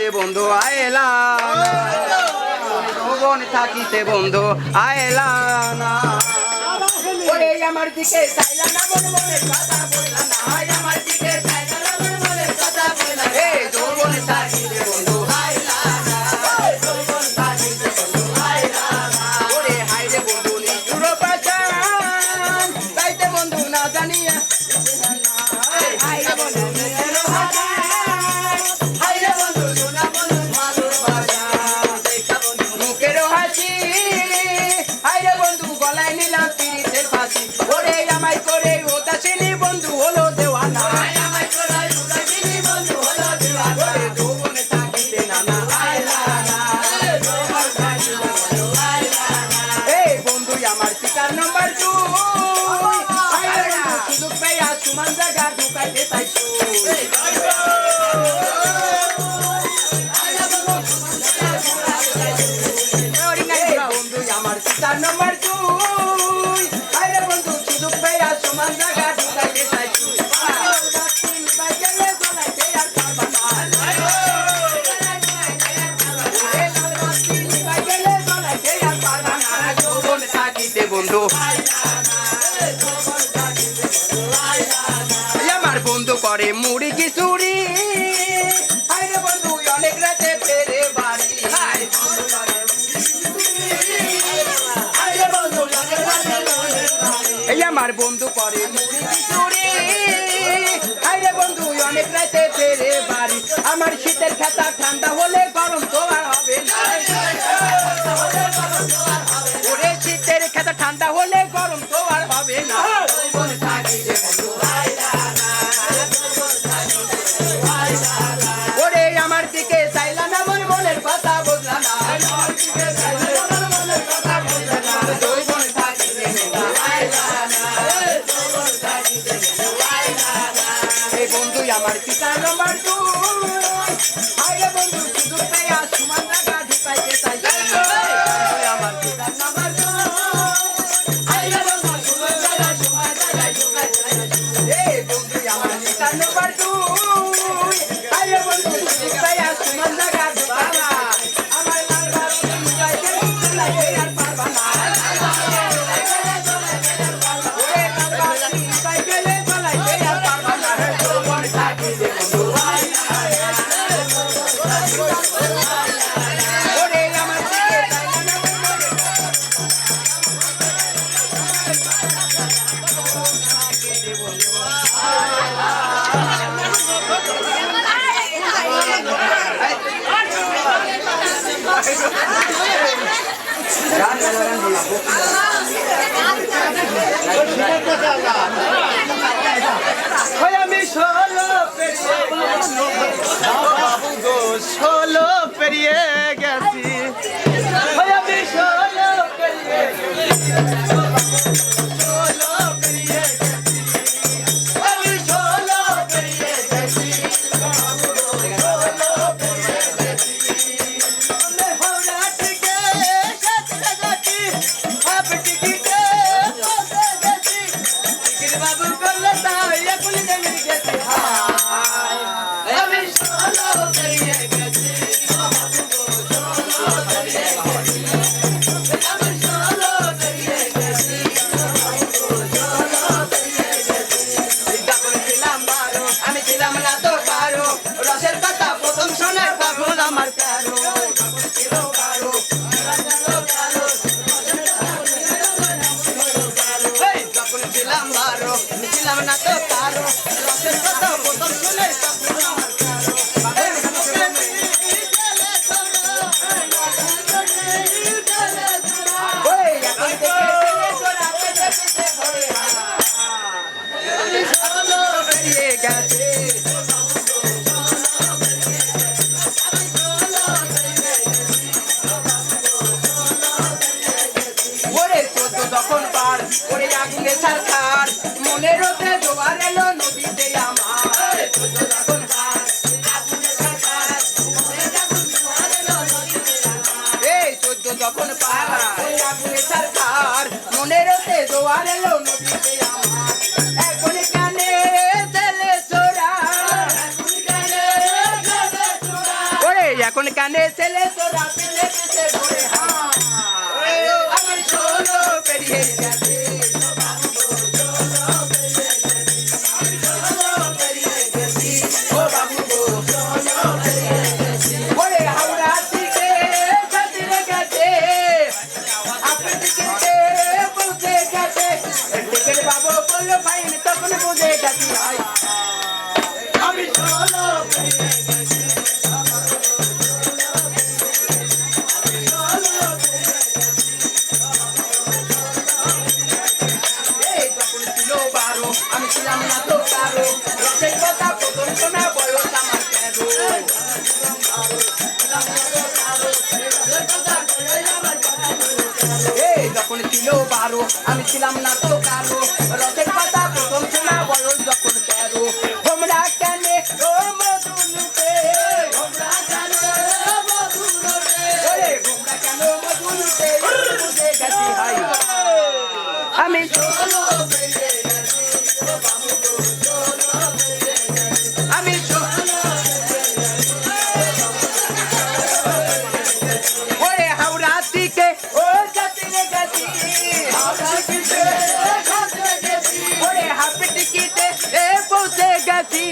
থাকিতে বন্ধু আয়লা যৌবন থাকিতে বন্ধু আয়লা না ওরে আমার দিকে চাইলা না মনে মনে কথা বললা না আমার দিকে চাইলা না মনে মনে কথা বললা হে যৌবন থাকিতে বন্ধু আয়লা না যৌবন থাকিতে বন্ধু আয়লা না ওরে হাইরে বন্ধু নিষ্ঠুর পাচান তাইতে বন্ধু না জানিয়া হাইরে বন্ধু নিষ্ঠুর পাচান হাইরে বন্ধু সোনা বন্ধু ভালোবাসা দেখা বন্ধু মুখের হাসি হাইরে বন্ধু গলায় নিলাম পিরিতের ফাঁসি ওরে আমায় করে উদাসীনী বন্ধু হলো দেওয়ানা আমায় করে উদাসীনী বন্ধু হলো দেওয়ানা যৌবনে থাকিতে নানা আয়লা না যৌবন থাকিতে বন্ধু আয়লা না এই বন্ধু আমার শিকার নাম্বার 2 হাইরে বন্ধু সুযোগ পাইয়া সুমান জায়গা ঢুকাইতে চাইছো বন্ধু আমার শিকার নাম্বার 2 হাইরে বন্ধু সুযোগ পাইয়া সুমান জায়গা ঢুকাইতে চাইছো বন্ধু আমার বন্ধু করে মুড়ি কি চুরি হাইরে বন্ধু অনেক রাতে ফেরে বাড়ি এই আমার বন্ধু করে মুড়ি কি চুরি হাইরে বন্ধু অনেক রাতে ফেরে বাড়ি আমার শীতের খাতা ঠান্ডা হলে গরম তো আর হবে না ওরে শীতের খাতা ঠান্ডা হলে গরম তো আর হবে না ওরে আমার দিকে চাইলা না মন মনের কথা বুঝলা না এই বন্ধু আমার পিতা নাম্বার 2 হাইরে বন্ধু সুযোগ পাইয়া সুমান জায়গা ঢুকাইতে চাইছে আমার পিতা নাম্বার 2 হাইরে বন্ধু সুমান জায়গা ঢুকাইতে এই বন্ধু আমার পিতা নাম্বার 2 হাইরে বন্ধু সুযোগ পাইয়া সুমান জায়গা ঢুকাইতে আমার নাম্বার ঢুকাইতে লাগে আর পারবা না ওরে নাম্বার ঢুকাইতে চলাইতে আর পারবা না যৌবন থাকিতে বন্ধু আয়লা ওরে আমার দিকে চাইলা না আমি ষোলো পেরিয়ে গেছি আমি ষোলো পেরিয়ে গেছি আমি ষোলো পেরিয়ে গেছি হাওড়া থেকে সাতরাগাছি হাফ টিকিটে পৌঁছে গেছি টিকিট বাবু করলে তাই এখন জেনে গেছি এখন কানে ছেলে তোরা পিছে পিছে ঘুরে আমি 16 পেরিয়ে গেছি ও বাবু গো ওরে হাওড়া থেকে ছাতিরে গেছে আপনি থেকে বুঝে গেছে টিকেট বাবু বললো ফাইন তখন বুঝে গেছি ভাই আমি 16 পেরিয়ে গেছি আমি ছিলাম না তো কারো রসের কথা প্রথম শোনা বয়স আমার তেরো যখন ছিল 12 আমি ছিলাম না তো কারো রসের কথা প্রথম শোনা বয়স যখন 13 তোমরা কেন ও মধুলুতে তোমরা কেন মধুলুতে বুঝে গেছি ভাই আমি ওরে হাওড়া থেকে ও ছাতিরে গেছি ওরে হাফ টিকিটে পৌঁছে গেছি